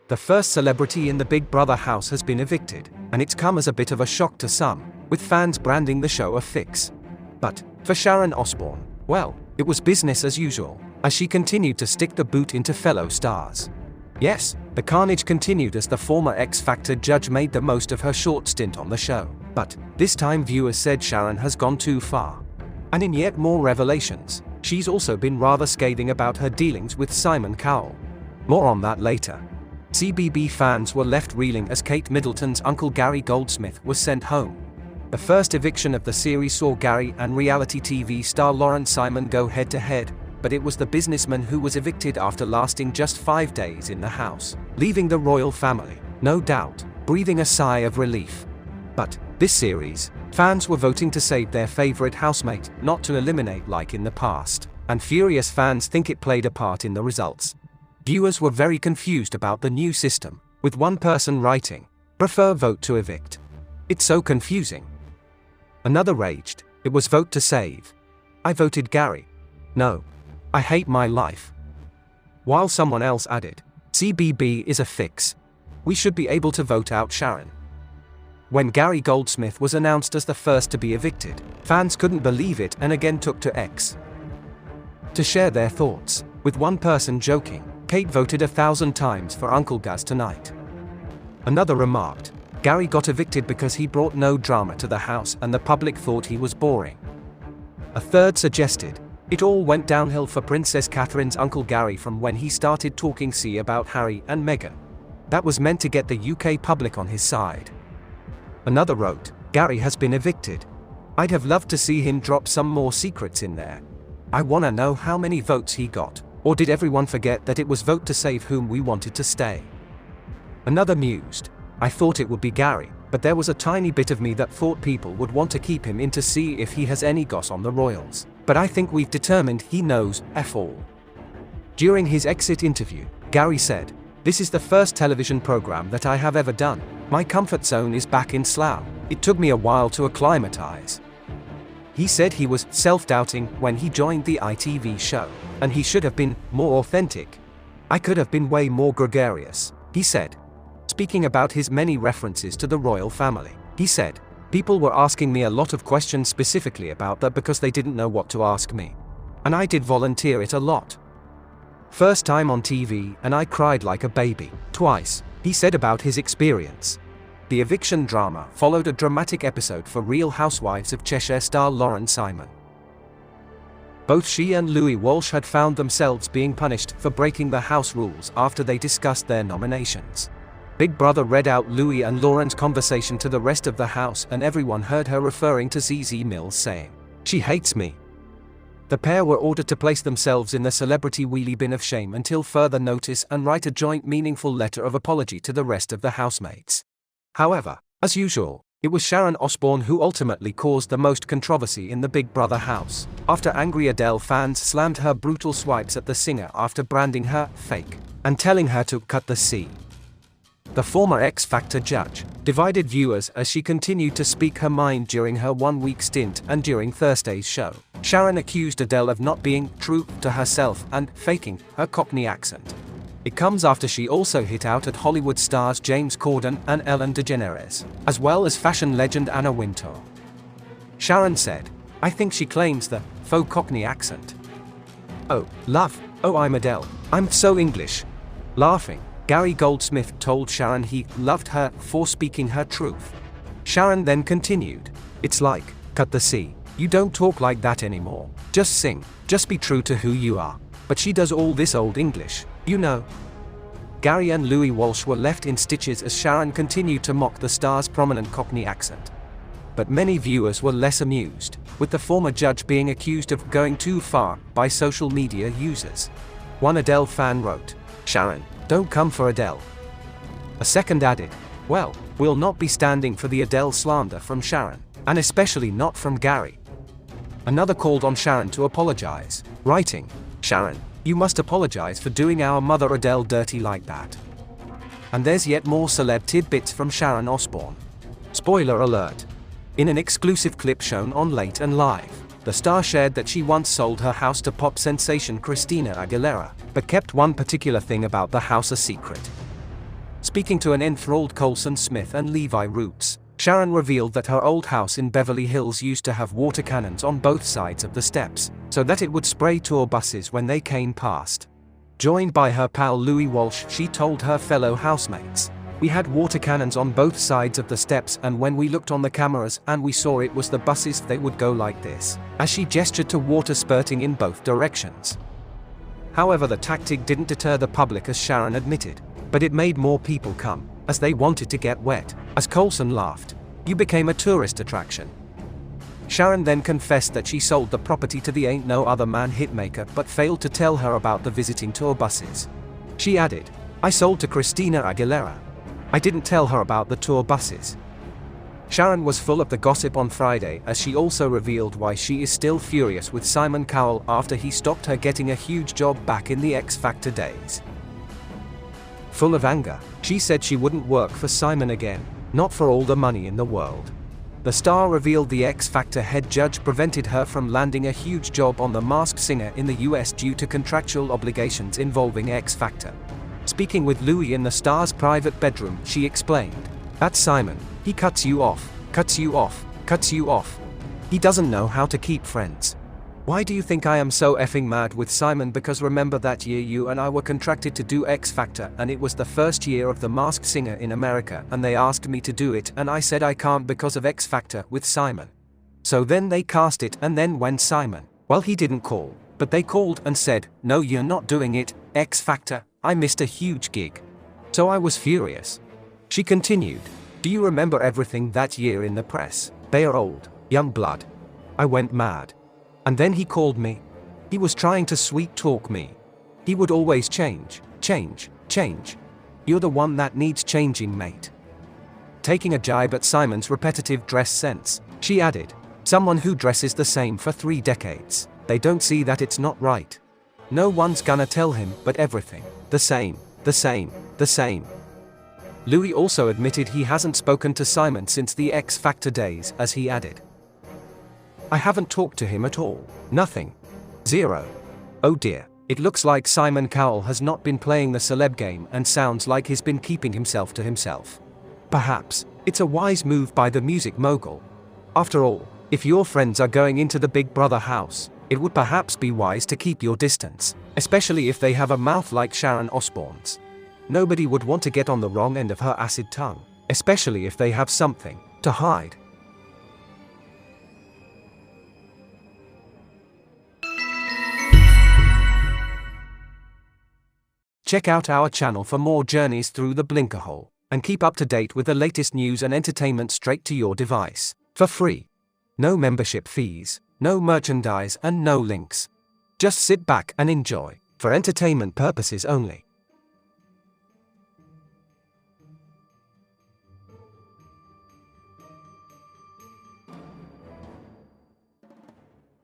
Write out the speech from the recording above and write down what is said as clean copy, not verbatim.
The first celebrity in the Big Brother house has been evicted, and it's come as a bit of a shock to some, with fans branding the show a fix. But, for Sharon Osbourne, well, it was business as usual, as she continued to stick the boot into fellow stars. Yes, the carnage continued as the former X Factor judge made the most of her short stint on the show, but, this time viewers said Sharon has gone too far. And in yet more revelations, she's also been rather scathing about her dealings with Simon Cowell. More on that later. CBB fans were left reeling as Kate Middleton's uncle Gary Goldsmith was sent home. The first eviction of the series saw Gary and reality TV star Lauren Simon go head-to-head, but it was the businessman who was evicted after lasting just 5 days in the house, leaving the royal family, no doubt, breathing a sigh of relief. But, this series, fans were voting to save their favorite housemate, not to eliminate like in the past, and furious fans think it played a part in the results. Viewers were very confused about the new system, with one person writing, "Prefer vote to evict. It's so confusing." Another raged, "It was vote to save. I voted Gary. No. I hate my life." While someone else added, "CBB is a fix. We should be able to vote out Sharon." When Gary Goldsmith was announced as the first to be evicted, fans couldn't believe it and again took to X to share their thoughts, with one person joking, "Kate voted 1,000 times for Uncle Gaz tonight." Another remarked, "Gary got evicted because he brought no drama to the house and the public thought he was boring." A third suggested, "It all went downhill for Princess Catherine's Uncle Gary from when he started talking about Harry and Meghan. That was meant to get the UK public on his side." Another wrote, "Gary has been evicted. I'd have loved to see him drop some more secrets in there. I wanna know how many votes he got. Or did everyone forget that it was vote to save whom we wanted to stay?" Another mused, "I thought it would be Gary, but there was a tiny bit of me that thought people would want to keep him in to see if he has any goss on the royals. But I think we've determined he knows F all." During his exit interview, Gary said, "This is the first television program that I have ever done. My comfort zone is back in Slough. It took me a while to acclimatize." He said he was self-doubting when he joined the ITV show, and he should have been more authentic. "I could have been way more gregarious," he said. Speaking about his many references to the royal family, he said, "People were asking me a lot of questions specifically about that because they didn't know what to ask me. And I did volunteer it a lot. First time on TV and I cried like a baby, twice," he said about his experience. The eviction drama followed a dramatic episode for Real Housewives of Cheshire star Lauren Simon. Both she and Louis Walsh had found themselves being punished for breaking the house rules after they discussed their nominations. Big Brother read out Louis and Lauren's conversation to the rest of the house and everyone heard her referring to ZZ Mills saying, "She hates me." The pair were ordered to place themselves in the celebrity wheelie bin of shame until further notice and write a joint meaningful letter of apology to the rest of the housemates. However, as usual, it was Sharon Osbourne who ultimately caused the most controversy in the Big Brother house, after angry Adele fans slammed her brutal swipes at the singer after branding her fake and telling her to cut the C. The former X Factor judge divided viewers as she continued to speak her mind during her one-week stint, and during Thursday's show, Sharon accused Adele of not being true to herself and faking her Cockney accent. It comes after she also hit out at Hollywood stars James Corden and Ellen DeGeneres, as well as fashion legend Anna Wintour. Sharon said, "I think she claims the faux Cockney accent. Oh, love, oh I'm Adele, I'm so English." Laughing, Gary Goldsmith told Sharon he loved her for speaking her truth. Sharon then continued, "It's like, cut the C, you don't talk like that anymore, just sing, just be true to who you are. But she does all this old English, you know." Gary and Louis Walsh were left in stitches as Sharon continued to mock the star's prominent Cockney accent. But many viewers were less amused, with the former judge being accused of going too far by social media users. One Adele fan wrote, "Sharon, don't come for Adele." A second added, "Well, we'll not be standing for the Adele slander from Sharon, and especially not from Gary." Another called on Sharon to apologize, writing, "Sharon, you must apologize for doing our mother Adele dirty like that." And there's yet more celeb tidbits from Sharon Osbourne. Spoiler alert. In an exclusive clip shown on Late and Live, the star shared that she once sold her house to pop sensation Christina Aguilera, but kept one particular thing about the house a secret. Speaking to an enthralled Colson Smith and Levi Roots, Sharon revealed that her old house in Beverly Hills used to have water cannons on both sides of the steps, so that it would spray tour buses when they came past. Joined by her pal Louis Walsh, she told her fellow housemates, "We had water cannons on both sides of the steps, and when we looked on the cameras and we saw it was the buses, they would go like this," as she gestured to water spurting in both directions. However, the tactic didn't deter the public, as Sharon admitted, but it made more people come, as they wanted to get wet. As Colson laughed, "You became a tourist attraction." Sharon then confessed that she sold the property to the Ain't No Other Man hitmaker but failed to tell her about the visiting tour buses. She added, "I sold to Christina Aguilera. I didn't tell her about the tour buses." Sharon was full of the gossip on Friday, as she also revealed why she is still furious with Simon Cowell after he stopped her getting a huge job back in the X Factor days. Full of anger, she said she wouldn't work for Simon again, not for all the money in the world. The star revealed the X Factor head judge prevented her from landing a huge job on The Masked Singer in the US due to contractual obligations involving X Factor. Speaking with Louis in the star's private bedroom, she explained, "That's Simon. He cuts you off, cuts you off, cuts you off. He doesn't know how to keep friends. Why do you think I am so effing mad with Simon? Because remember that year you and I were contracted to do X Factor, and it was the first year of The Masked Singer in America, and they asked me to do it and I said I can't because of X Factor with Simon. So then they cast it, and then when Simon, well, he didn't call, but they called and said, 'No, you're not doing it, X Factor,' I missed a huge gig. So I was furious." She continued, "Do you remember everything that year in the press? They are old, young blood. I went mad. And then he called me. He was trying to sweet talk me. He would always change, change, change. You're the one that needs changing, mate." Taking a jibe at Simon's repetitive dress sense, she added, "Someone who dresses the same for 3 decades, they don't see that it's not right. No one's gonna tell him, but everything, the same, the same, the same." Louis also admitted he hasn't spoken to Simon since the X Factor days, as he added, "I haven't talked to him at all. Nothing. Zero. Oh dear. It looks like Simon Cowell has not been playing the celeb game and sounds like he's been keeping himself to himself. Perhaps it's a wise move by the music mogul. After all, if your friends are going into the Big Brother house, it would perhaps be wise to keep your distance, especially if they have a mouth like Sharon Osbourne's. Nobody would want to get on the wrong end of her acid tongue, especially if they have something to hide." Check out our channel for more journeys through the blinker hole, and keep up to date with the latest news and entertainment straight to your device, for free. No membership fees, no merchandise, and no links. Just sit back and enjoy, for entertainment purposes only.